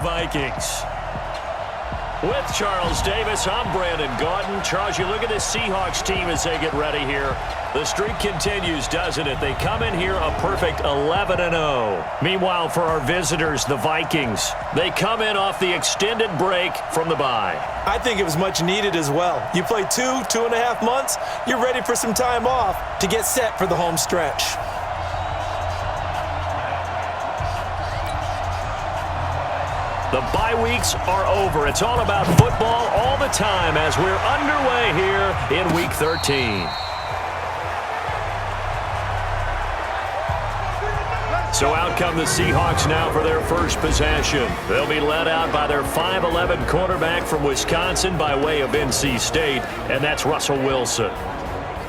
Vikings. With Charles Davis, I'm Brandon Gaudin. Charles, you look at this Seahawks team as they get ready here. The streak continues, doesn't it? They come in here a perfect 11-0. Meanwhile, for our visitors, the Vikings, they come in off the extended break from the bye. I think it was much needed as well. You play 2.5 months, you're ready for some time off to get set for the home stretch. The bye weeks are over. It's all about football all the time as we're underway here in Week 13. So out come the Seahawks now for their first possession. They'll be led out by their 5'11 quarterback from Wisconsin by way of NC State, and that's Russell Wilson.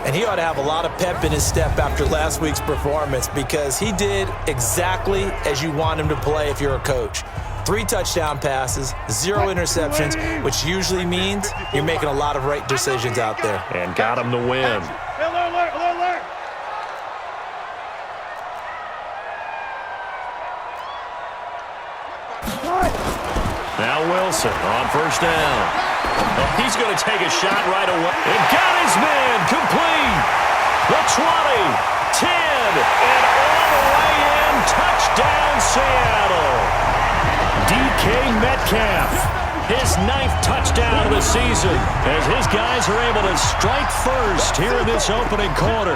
And he ought to have a lot of pep in his step after last week's performance because he did exactly as you want him to play if you're a coach. 3 touchdown passes, 0 interceptions, which usually means you're making a lot of right decisions out there. And got him the win. Now Wilson on first down. Oh, he's going to take a shot right away. And got his man complete. The 20, 10, and all the way in. Touchdown, Seattle. DK Metcalf, his 9th touchdown of the season as his guys are able to strike first here in this opening quarter.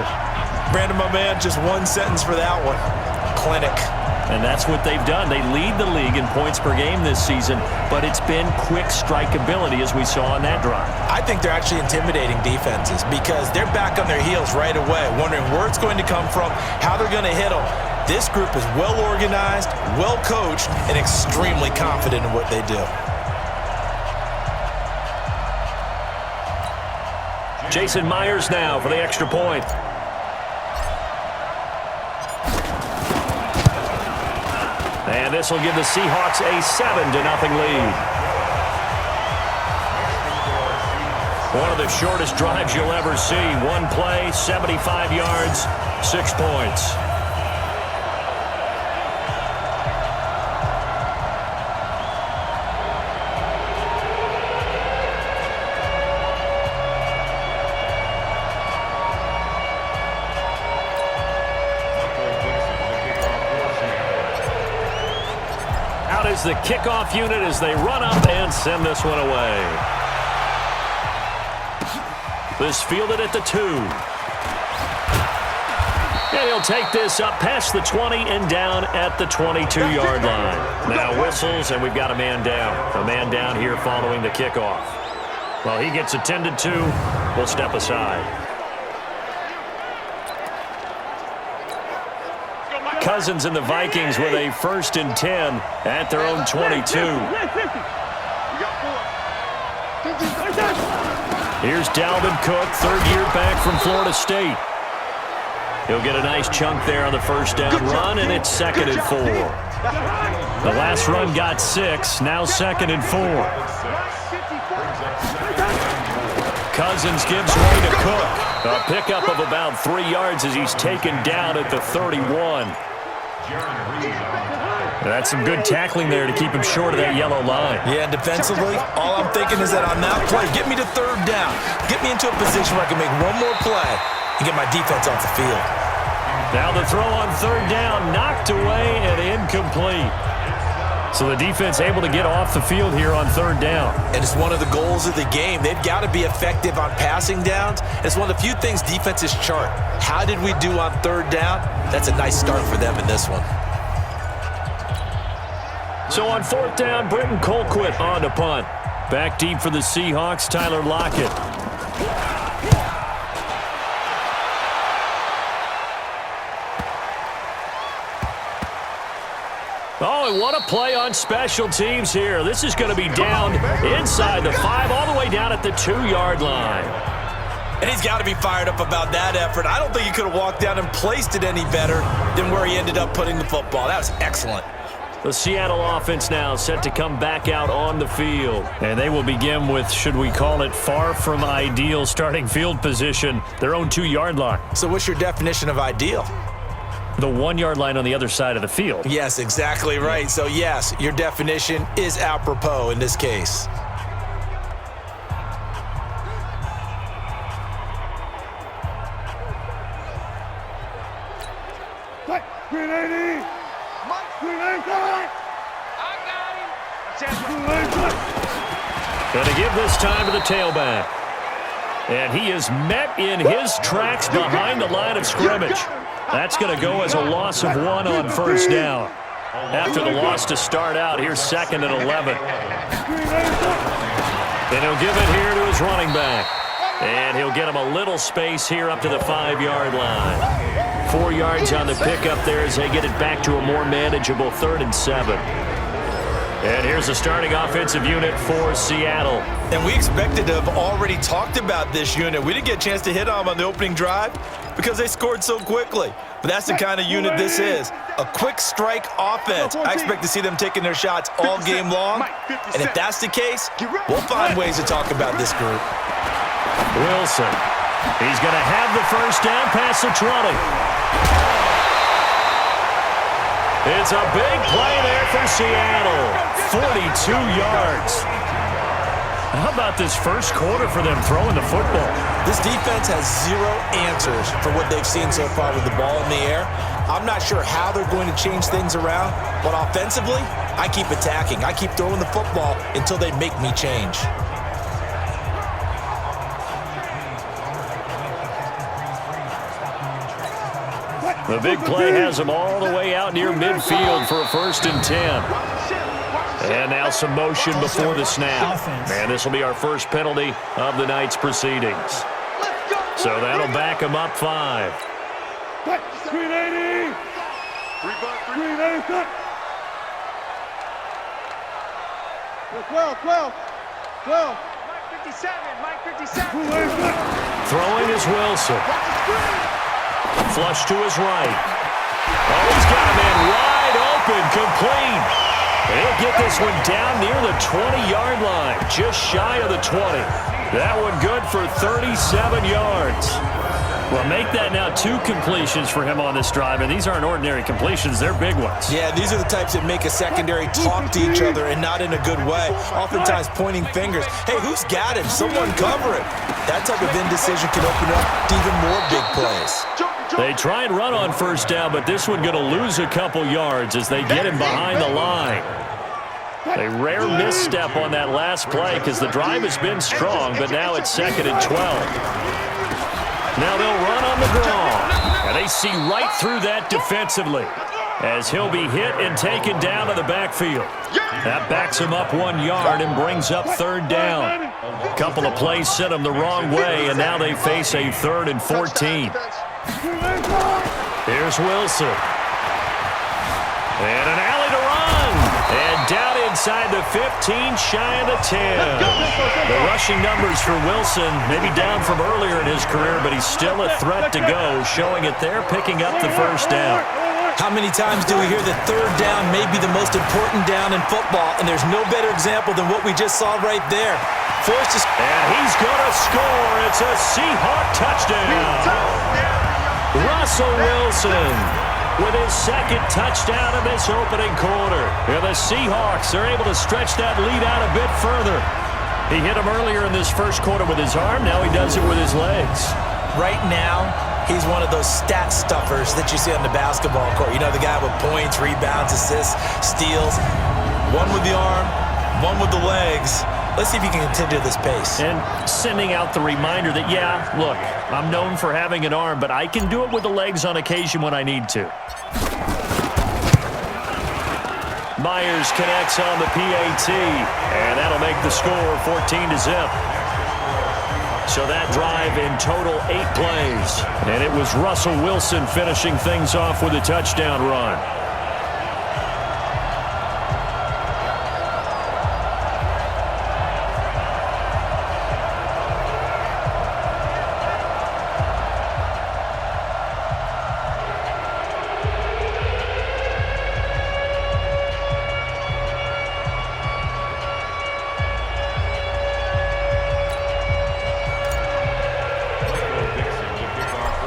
Brandon, my man, just one sentence for that one. Clinic. And that's what they've done. They lead the league in points per game this season, but it's been quick strikeability as we saw on that drive. I think they're actually intimidating defenses because they're back on their heels right away, wondering where it's going to come from, how they're going to hit them. This group is well organized, well coached, and extremely confident in what they do. Jason Myers now for the extra point. And this will give the Seahawks a 7-0 lead. One of the shortest drives you'll ever see. One play, 75 yards, 6 points. Is the kickoff unit as they run up and send this one away. This fielded at the 2. And he'll take this up past the 20 and down at the 22-yard line. Now whistles, and we've got a man down. A man down here following the kickoff. Well, he gets attended to. We'll step aside. Cousins and the Vikings with a 1st and 10 at their own 22. Here's Dalvin Cook, 3rd year back from Florida State. He'll get a nice chunk there on the first down run, and it's 2nd and 4. The last run got 6, now 2nd and 4. Cousins gives way to Cook. A pickup of about 3 yards as he's taken down at the 31. That's some good tackling there to keep him short of that yellow line. Yeah, and defensively, all I'm thinking is that on that play, get me to 3rd down. Get me into a position where I can make one more play and get my defense off the field. Now the throw on 3rd down, knocked away and incomplete. So the defense able to get off the field here on 3rd down. And it's one of the goals of the game. They've got to be effective on passing downs. It's one of the few things defenses chart. How did we do on 3rd down? That's a nice start for them in this one. So on 4th down, Britton Colquitt on to punt. Back deep for the Seahawks, Tyler Lockett. Oh, and what a play on special teams here. This is going to be down inside the 5, all the way down at the 2-yard line. And he's got to be fired up about that effort. I don't think he could have walked down and placed it any better than where he ended up putting the football. That was excellent. The Seattle offense now set to come back out on the field. And they will begin with, should we call it, far from ideal starting field position, their own 2-yard line. So what's your definition of ideal? The 1-yard line on the other side of the field. Yes, exactly right. So, yes, your definition is apropos in this case. Going to give this time to the tailback. And he is met in his tracks behind the line of scrimmage. That's going to go as a loss of 1 on first down. After the loss to start out, here's 2nd and 11. And he'll give it here to his running back. And he'll get him a little space here up to the 5-yard line. 4 yards on the pickup there as they get it back to a more manageable 3rd and 7. And here's the starting offensive unit for Seattle. And we expected to have already talked about this unit. We didn't get a chance to hit on the opening drive because they scored so quickly. But that's the kind of unit this is. A quick strike offense. I expect to see them taking their shots all game long. And if that's the case, we'll find ways to talk about this group. Wilson. He's going to have the first down past the 20. It's a big play there for Seattle. 42 yards. How about this first quarter for them throwing the football? This defense has 0 answers for what they've seen so far with the ball in the air. I'm not sure how they're going to change things around, but offensively, I keep attacking. I keep throwing the football until they make me change. The big play has them all the way out near midfield for a 1st and 10. And now some motion before the snap. And this will be our first penalty of the night's proceedings. So that'll back them up 5. 380. 12. Mike 57. Throwing is Wilson. Flush to his right. Oh, he's got a man wide open, complete. He'll get this one down near the 20-yard line, just shy of the 20. That one good for 37 yards. Well, make that now 2 completions for him on this drive, and these aren't ordinary completions. They're big ones. Yeah, these are the types that make a secondary talk to each other and not in a good way, oftentimes pointing fingers. Hey, who's got him? Someone cover it. That type of indecision can open up to even more big plays. They try and run on first down, but this one going to lose a couple yards as they get him behind the line. A rare misstep on that last play because the drive has been strong, but now it's 2nd and 12. Now they'll run on the draw, and they see right through that defensively as he'll be hit and taken down to the backfield. That backs him up 1 yard and brings up 3rd down. A couple of plays sent them the wrong way, and now they face a 3rd and 14. Here's Wilson. And an alley to run. And down inside the 15, shy of the 10. The rushing numbers for Wilson, maybe down from earlier in his career, but he's still a threat to go, showing it there, picking up the first down. How many times do we hear that 3rd down may be the most important down in football, and there's no better example than what we just saw right there. And he's going to score. It's a Seahawk touchdown. Russell Wilson with his 2nd touchdown of this opening quarter. And the Seahawks are able to stretch that lead out a bit further. He hit him earlier in this first quarter with his arm. Now he does it with his legs. Right now, he's one of those stat stuffers that you see on the basketball court. You know, the guy with points, rebounds, assists, steals. One with the arm, one with the legs. Let's see if he can continue this pace. And sending out the reminder that, yeah, look, I'm known for having an arm, but I can do it with the legs on occasion when I need to. Myers connects on the PAT, and that'll make the score 14-0. So that drive in total 8 plays. And it was Russell Wilson finishing things off with a touchdown run.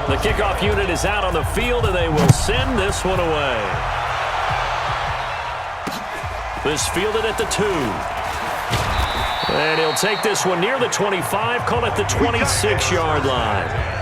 The kickoff unit is out on the field, and they will send this one away. This fielded at the 2. And he'll take this one near the 25, call it the 26-yard line.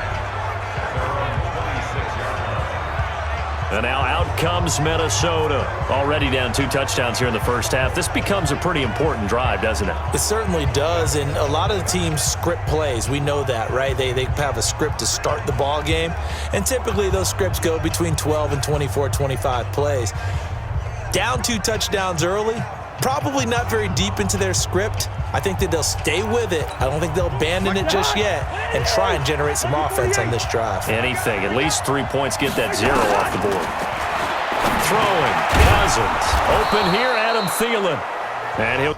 And now out comes Minnesota. Already down 2 touchdowns here in the first half. This becomes a pretty important drive, doesn't it? It certainly does, and a lot of the teams script plays. We know that, right? They have a script to start the ball game, and typically those scripts go between 12 and 24, 25 plays. Down 2 touchdowns early, probably not very deep into their script. I think that they'll stay with it. I don't think they'll abandon it just yet and try and generate some offense on this drive. Anything. At least 3 points, get that 0 off the board. Throwing. Cousins. Open here, Adam Thielen. And he'll...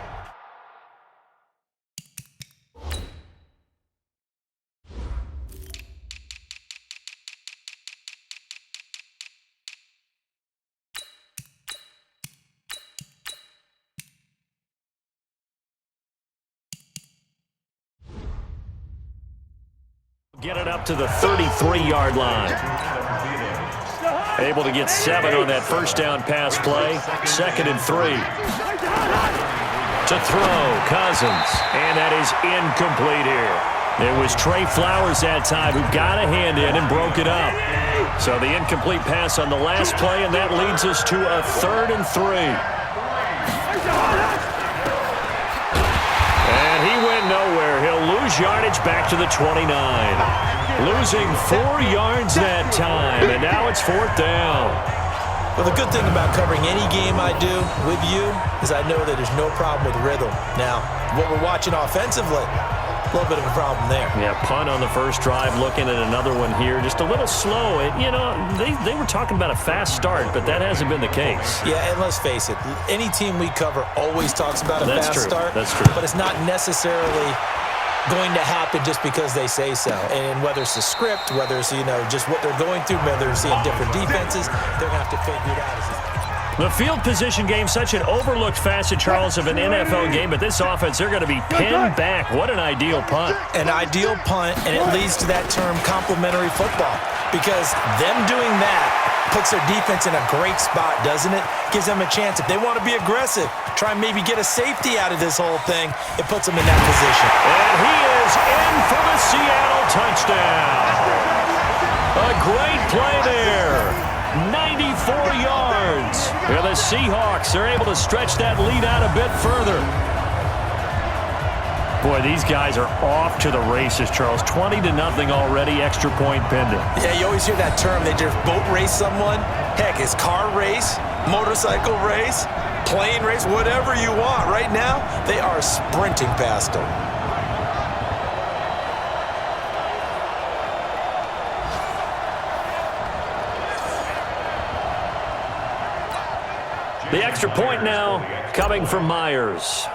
get it up to the 33-yard line. Able to get 7 on that first down pass play. 2nd and 3. To throw, Cousins. And that is incomplete here. It was Trey Flowers that time who got a hand in and broke it up. So the incomplete pass on the last play, and that leads us to a 3rd and 3. And he went nowhere. He'll lose yardage back to the 29. Losing 4 yards that time, and now it's 4th down. Well, the good thing about covering any game I do with you is I know that there's no problem with rhythm. Now, what we're watching offensively, a little bit of a problem there. Yeah, punt on the first drive, looking at another one here. Just a little slow. They were talking about a fast start, but that hasn't been the case. Yeah, and let's face it, any team we cover always talks about a fast start. That's true. But it's not necessarily going to happen just because they say so. And whether it's a script, whether it's, just what they're going through, whether they're seeing different defenses, they're going to have to figure it out. The field position game, such an overlooked facet, Charles, of an NFL game, but this offense, they're going to be pinned back. What an ideal punt. An ideal punt, and it leads to that term complementary football, because them doing that puts their defense in a great spot, doesn't it? Gives them a chance. If they want to be aggressive, try and maybe get a safety out of this whole thing, it puts them in that position. And he is in for the Seattle touchdown. A great play there. 94 yards. And the Seahawks are able to stretch that lead out a bit further. Boy, these guys are off to the races, Charles. 20-0 already, extra point pending. Yeah, you always hear that term. They just boat race someone. Heck, it's car race, motorcycle race, plane race, whatever you want. Right now, they are sprinting past them. The extra point now coming from Myers.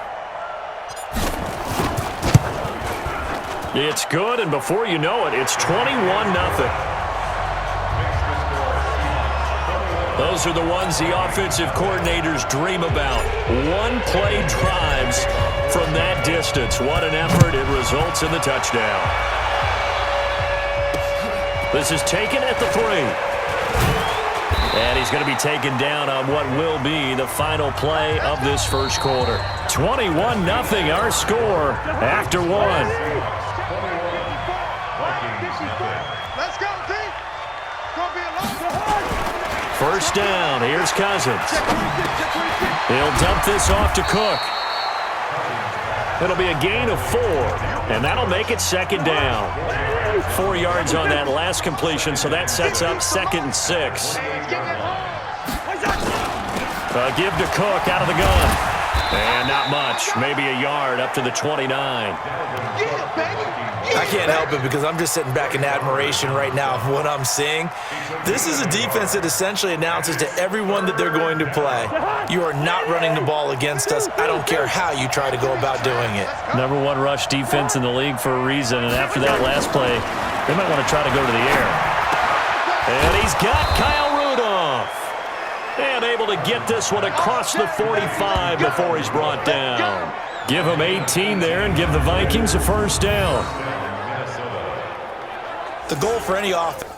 It's good, and before you know it, it's 21-0. Those are the ones the offensive coordinators dream about. One-play drives from that distance. What an effort. It results in the touchdown. This is taken at the 3. And he's going to be taken down on what will be the final play of this first quarter. 21-0, our score after 1. Let's go, team. Gonna be a long First down, here's Cousins. He'll dump this off to Cook. It'll be a gain of 4, and that'll make it 2nd down. 4 yards on that last completion, so that sets up 2nd and 6. Give to Cook out of the gun. And not much, maybe a yard up to the 29. I can't help it because I'm just sitting back in admiration right now of what I'm seeing. This is a defense that essentially announces to everyone that they're going to play, you are not running the ball against us. I don't care how you try to go about doing it. Number 1 rush defense in the league for a reason, and after that last play, they might want to try to go to the air. And he's got Kyle Rudolph. And able to get this one across the 45 before he's brought down. Give him 18 there and give the Vikings a first down. The goal for any offense.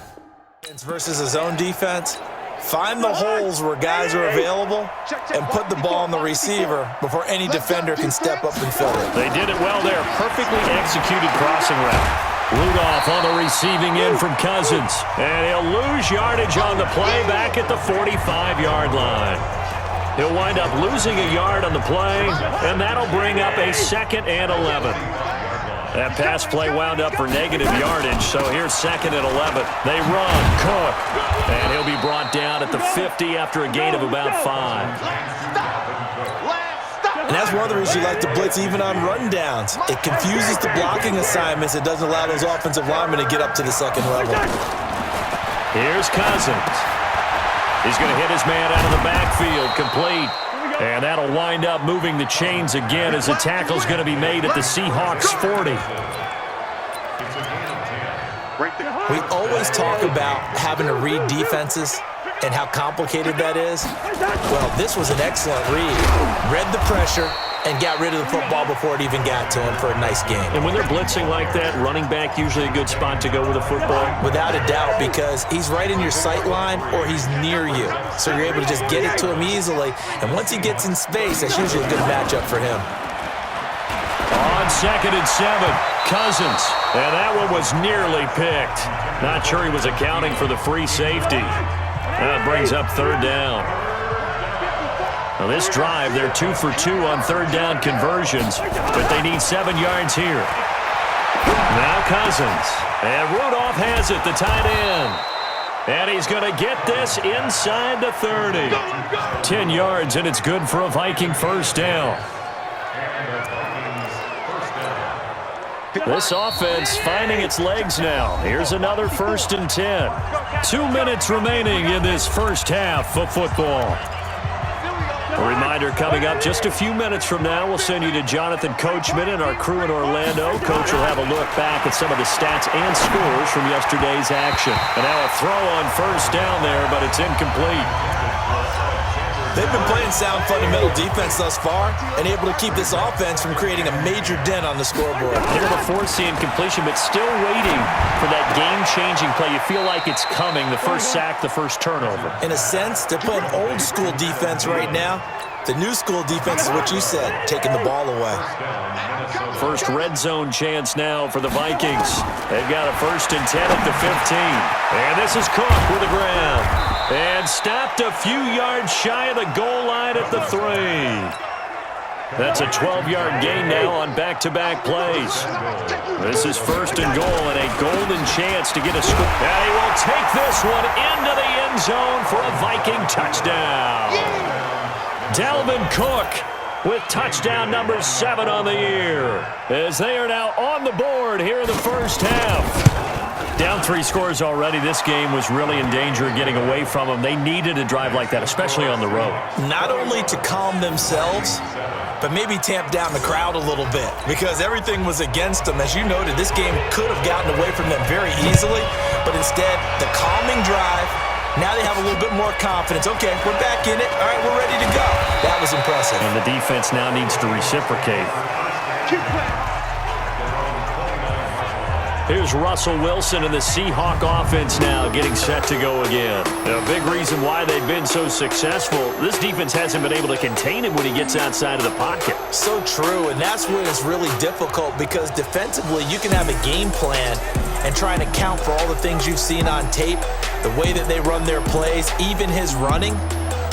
Versus his own defense, find the holes where guys are available and put the ball on the receiver before any defender can step up and fill it. They did it well there. Perfectly executed crossing route. Rudolph on the receiving end from Cousins. And he'll lose yardage on the play back at the 45-yard line. He'll wind up losing a yard on the play, and that'll bring up a 2nd and 11. That pass play wound up for negative yardage, so here's 2nd and 11. They run, Cook, and he'll be brought down at the 50 after a gain of about 5. And that's one of the reasons you like to blitz even on run downs. It confuses the blocking assignments. It doesn't allow those offensive linemen to get up to the 2nd level. Here's Cousins. He's going to hit his man out of the backfield, complete. And that'll wind up moving the chains again as the tackle's going to be made at the Seahawks 40. We always talk about having to read defenses and how complicated that is. Well, this was an excellent read. Read the pressure and got rid of the football before it even got to him for a nice game. And when they're blitzing like that, running back usually a good spot to go with a football? Without a doubt, because he's right in your sight line or he's near you. So you're able to just get it to him easily. And once he gets in space, that's usually a good matchup for him. On 2nd and 7, Cousins. And that one was nearly picked. Not sure he was accounting for the free safety. That brings up 3rd down. Now this drive, they're 2 for 2 on 3rd down conversions, but they need 7 yards here. Now Cousins. And Rudolph has it, the tight end. And he's going to get this inside the 30. 10 yards, and it's good for a Viking 1st down. This offense finding its legs now. Here's another 1st and 10. 2 minutes remaining in this first half of football. A reminder coming up just a few minutes from now. We'll send you to Jonathan Coachman and our crew in Orlando. Coach will have a look back at some of the stats and scores from yesterday's action. And now a throw on 1st down there, but it's incomplete. They've been playing sound fundamental defense thus far and able to keep this offense from creating a major dent on the scoreboard. They're going to force the incompletion, but still waiting for that game-changing play. You feel like it's coming, the first sack, the first turnover. In a sense, they're playing old-school defense right now. The new-school defense is what you said, taking the ball away. First red zone chance now for the Vikings. They've got a 1st and 10 at the 15. And this is Cook with the grab. And stopped a few yards shy of the goal line at the 3. That's a 12-yard gain now on back-to-back plays. This is 1st and goal and a golden chance to get a score. And he will take this one into the end zone for a Viking touchdown. Dalvin Cook with touchdown number 7 on the year, as they are now on the board here in the first half. Down 3 scores already. This game was really in danger of getting away from them. They needed a drive like that, especially on the road. Not only to calm themselves, but maybe tamp down the crowd a little bit, because everything was against them. As you noted, this game could have gotten away from them very easily, but instead, the calming drive, now they have a little bit more confidence. Okay, we're back in it. All right, we're ready to go. That was impressive. And the defense now needs to reciprocate. Here's Russell Wilson and the Seahawk offense now getting set to go again. A big reason why they've been so successful, this defense hasn't been able to contain him when he gets outside of the pocket. So true, and that's when it's really difficult, because defensively you can have a game plan and try and account for all the things you've seen on tape, the way that they run their plays, even his running.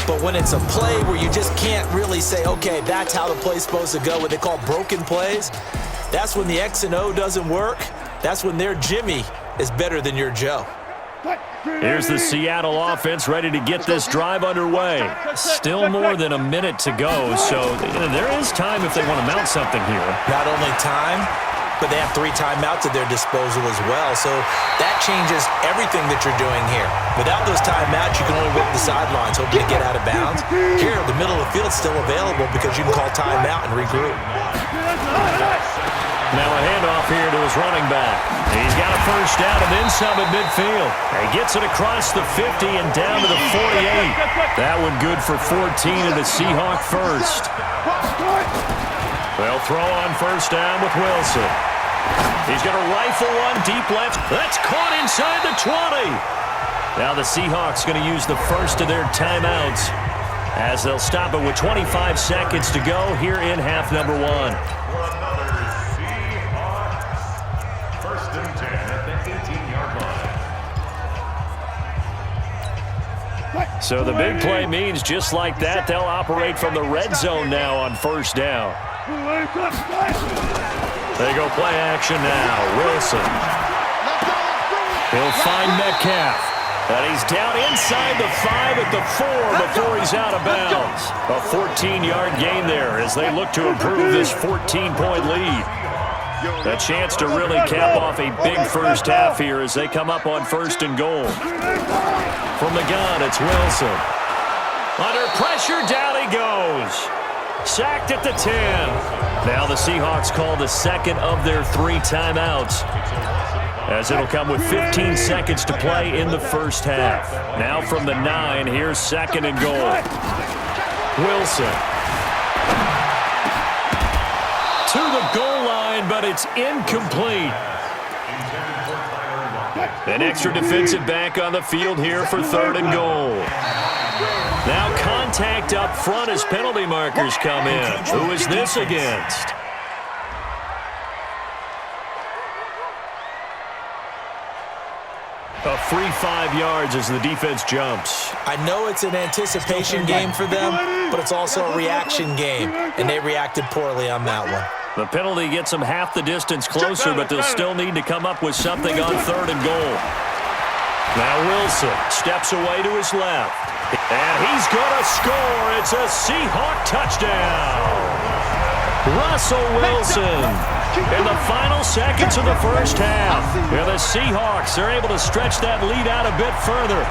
But when it's a play where you just can't really say, okay, that's how the play's supposed to go, what they call broken plays, that's when the X and O doesn't work. That's when their Jimmy is better than your Joe. Here's the Seattle offense ready to get this drive underway. Still more than a minute to go, so there is time if they want to mount something here. Not only time, but they have 3 timeouts at their disposal as well, so that changes everything that you're doing here. Without those timeouts, you can only work the sidelines, hoping to get out of bounds. Here, the middle of the field is still available because you can call timeout and regroup. Now a handoff here to his running back. He's got a first down and then some at midfield. He gets it across the 50 and down to the 48. That one good for 14 and a Seahawk first. They'll throw on first down with Wilson. He's going to rifle one deep left. That's caught inside the 20. Now the Seahawks going to use the first of their timeouts as they'll stop it with 25 seconds to go here in half number one. First and 10 at the 18-yard line. So the big play means just like that, they'll operate from the red zone now on first down. They go play action now. Wilson. He'll find Metcalf. And he's down inside the 5 at the 4 before he's out of bounds. A 14-yard gain there as they look to improve this 14-point lead. A chance to really cap off a big first half here as they come up on first and goal. From the gun, it's Wilson. Under pressure, down he goes. Sacked at the 10. Now the Seahawks call the second of their 3 timeouts, as it'll come with 15 seconds to play in the first half. Now from the 9, here's second and goal. Wilson. To the goal line, but it's incomplete. An extra defensive back on the field here for third and goal. Now contact up front as penalty markers come in. Who is this against? A free 5 yards as the defense jumps. I know it's an anticipation game for them, but it's also a reaction game, and they reacted poorly on that one. The penalty gets them half the distance closer, but they'll still need to come up with something on third and goal. Now Wilson steps away to his left, and he's going to score. It's a Seahawk touchdown. Russell Wilson in the final seconds of the first half. Yeah, the Seahawks are able to stretch that lead out a bit further.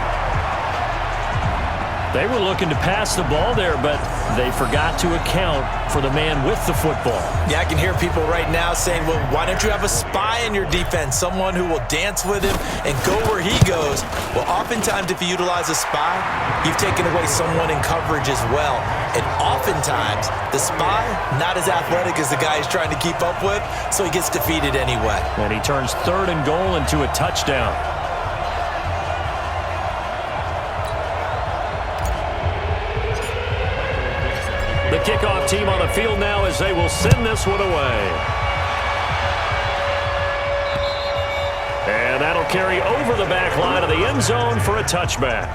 They were looking to pass the ball there, but they forgot to account for the man with the football. Yeah, I can hear people right now saying, well, why don't you have a spy in your defense, someone who will dance with him and go where he goes? Well, oftentimes if you utilize a spy, you've taken away someone in coverage as well. And oftentimes, the spy, not as athletic as the guy he's trying to keep up with, so he gets defeated anyway. And he turns third and goal into a touchdown. The kickoff team on the field now as they will send this one away. And that'll carry over the back line of the end zone for a touchback.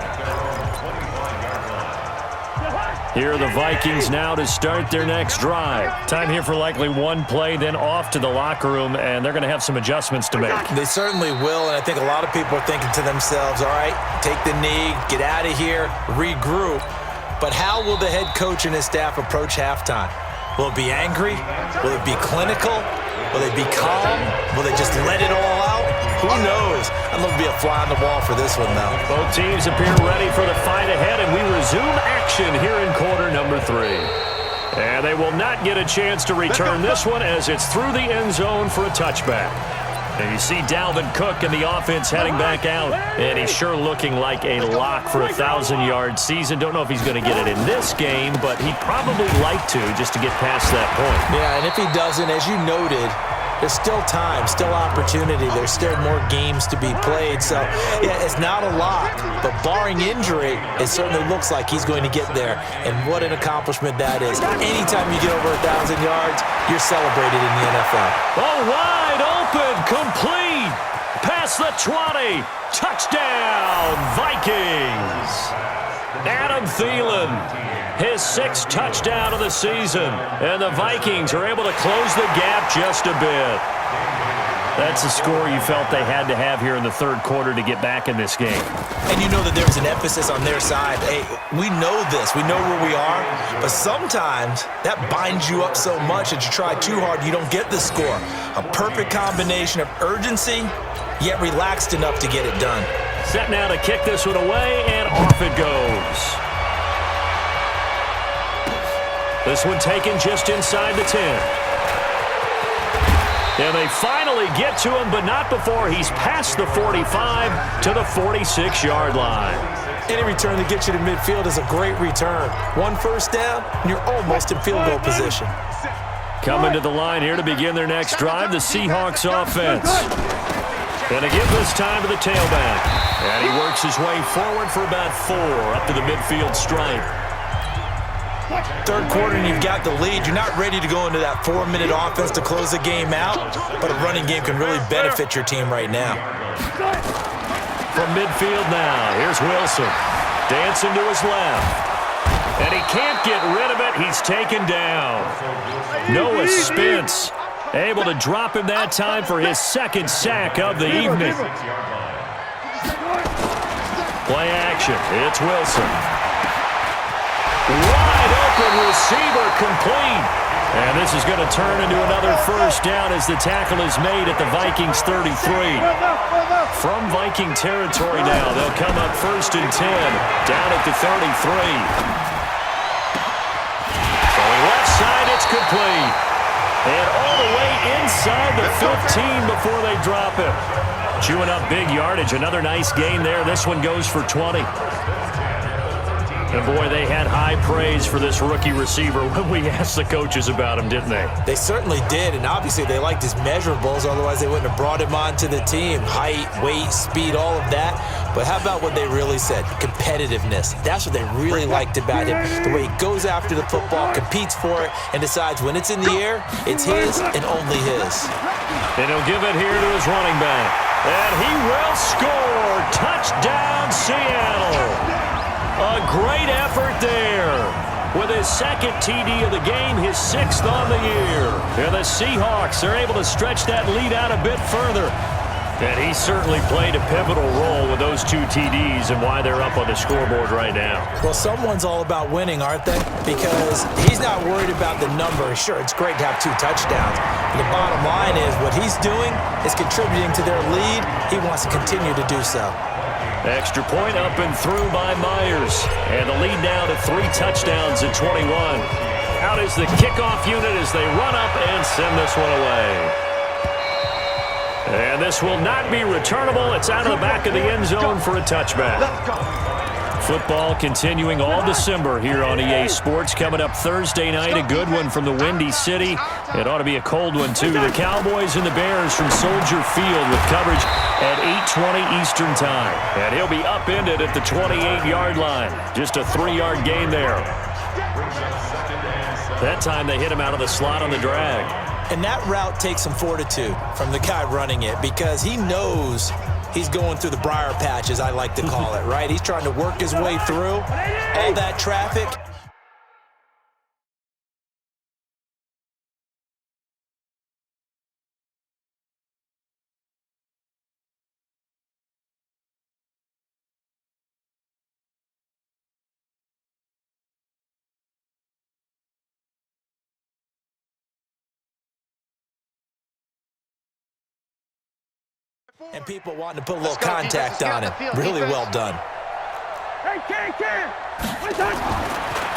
Here are the Vikings now to start their next drive. Time here for likely one play, then off to the locker room, and they're going to have some adjustments to make. They certainly will, and I think a lot of people are thinking to themselves, all right, take the knee, get out of here, regroup. But how will the head coach and his staff approach halftime? Will it be angry? Will it be clinical? Will they be calm? Will they just let it all out? Who knows? I'd love to be a fly on the wall for this one, though. Both teams appear ready for the fight ahead, and we resume action here in quarter number 3. And they will not get a chance to return this one as it's through the end zone for a touchback. And you see Dalvin Cook in the offense heading back out, and he's sure looking like a lock for a 1,000-yard season. Don't know if he's going to get it in this game, but he'd probably like to just to get past that point. Yeah, and if he doesn't, as you noted, there's still time, still opportunity. There's still more games to be played. So, yeah, it's not a lock, but barring injury, it certainly looks like he's going to get there. And what an accomplishment that is. Anytime you get over 1,000 yards, you're celebrated in the NFL. Oh, wide open, complete, past the 20, touchdown, Vikings. Adam Thielen, his 6th touchdown of the season, and the Vikings are able to close the gap just a bit. That's a score you felt they had to have here in the third quarter to get back in this game. And you know that there was an emphasis on their side. Hey, we know this. We know where we are. But sometimes that binds you up so much that you try too hard, you don't get the score. A perfect combination of urgency, yet relaxed enough to get it done. Set now to kick this one away, and off it goes. This one taken just inside the 10. And they finally get to him, but not before he's past the 45 to the 46-yard line. Any return that gets you to midfield is a great return. One first down, and you're almost in field goal position. Coming to the line here to begin their next drive, the Seahawks offense. And to give this time to the tailback. And he works his way forward for about 4 up to the midfield stripe. Third quarter and you've got the lead. You're not ready to go into that 4-minute offense to close the game out, but a running game can really benefit your team right now. From midfield now, here's Wilson. Dancing to his left. And he can't get rid of it. He's taken down. Noah Spence able to drop him that time for his second sack of the evening. Play action. It's Wilson. Wide open receiver complete. And this is going to turn into another first down as the tackle is made at the Vikings 33. From Viking territory now, they'll come up 1st and 10 down at the 33. Left side, it's complete. And all the way inside the 15 before they drop him. Chewing up big yardage. Another nice gain there. This one goes for 20. And, boy, they had high praise for this rookie receiver when we asked the coaches about him, didn't they? They certainly did, and obviously they liked his measurables. Otherwise, they wouldn't have brought him onto the team. Height, weight, speed, all of that. But how about what they really said? Competitiveness. That's what they really liked about him. The way he goes after the football, competes for it, and decides when it's in the air, it's his and only his. And he'll give it here to his running back. And he will score. Touchdown, Seattle. A great effort there. With his second TD of the game, his 6th on the year. And the Seahawks are able to stretch that lead out a bit further. And he certainly played a pivotal role with those 2 TDs and why they're up on the scoreboard right now. Well, someone's all about winning, aren't they? Because he's not worried about the number. Sure, it's great to have 2 touchdowns. But the bottom line is what he's doing is contributing to their lead. He wants to continue to do so. Extra point up and through by Myers. And the lead now to 3 touchdowns at 21. Out is the kickoff unit as they run up and send this one away. And this will not be returnable. It's out of the back of the end zone for a touchback. Football continuing all December here on EA Sports. Coming up Thursday night, a good one from the Windy City. It ought to be a cold one, too. The Cowboys and the Bears from Soldier Field with coverage at 8:20 Eastern Time. And he'll be upended at the 28-yard line. Just a 3-yard gain there. That time they hit him out of the slot on the drag. And that route takes some fortitude from the guy running it because he knows he's going through the briar patch, as I like to call it, right? He's trying to work his way through all that traffic. And people wanting to put a little contact on him. Really well done.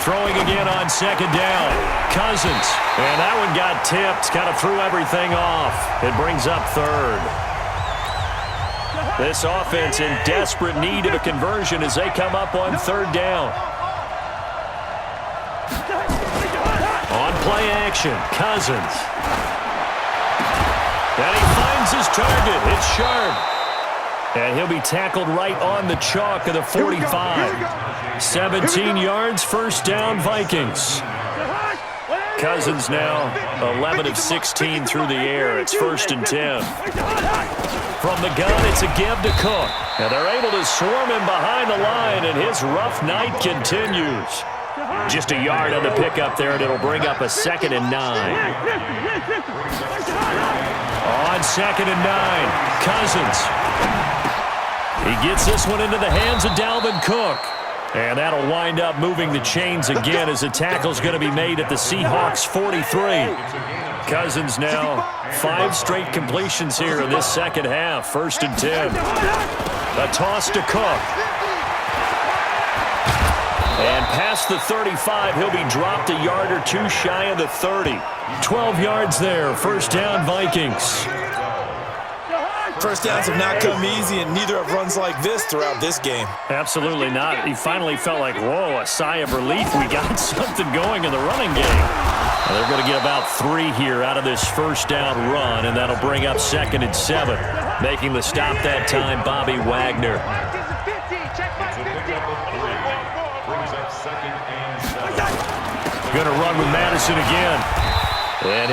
Throwing again on 2nd down. Cousins. And that one got tipped. Kind of threw everything off. It brings up 3rd. This offense in desperate need of a conversion as they come up on 3rd down. On play action, Cousins. And he finds his target. It's Sharp. And he'll be tackled right on the chalk of the 45. 17 yards, 1st down, Vikings. Cousins now 11 of 16 through the air. It's 1st and 10. From the gun, it's a give to Cook. And they're able to swarm him behind the line, and his rough night continues. Just a yard on the pickup there, and it'll bring up a 2nd and 9. On 2nd and 9, Cousins. He gets this one into the hands of Dalvin Cook. And that'll wind up moving the chains again as the tackle's going to be made at the Seahawks 43. Cousins now 5 straight completions here in this second half. 1st and 10. A toss to Cook. And past the 35, he'll be dropped a yard or 2 shy of the 30. 12 yards there. 1st down, Vikings. First downs have not come easy, and neither have runs like this throughout this game. Absolutely not. He finally felt like, whoa, a sigh of relief. We got something going in the running game. And they're going to get about 3 here out of this first down run, and that'll bring up 2nd and 7. Making the stop that time, Bobby Wagner. Going to run with Madison again. And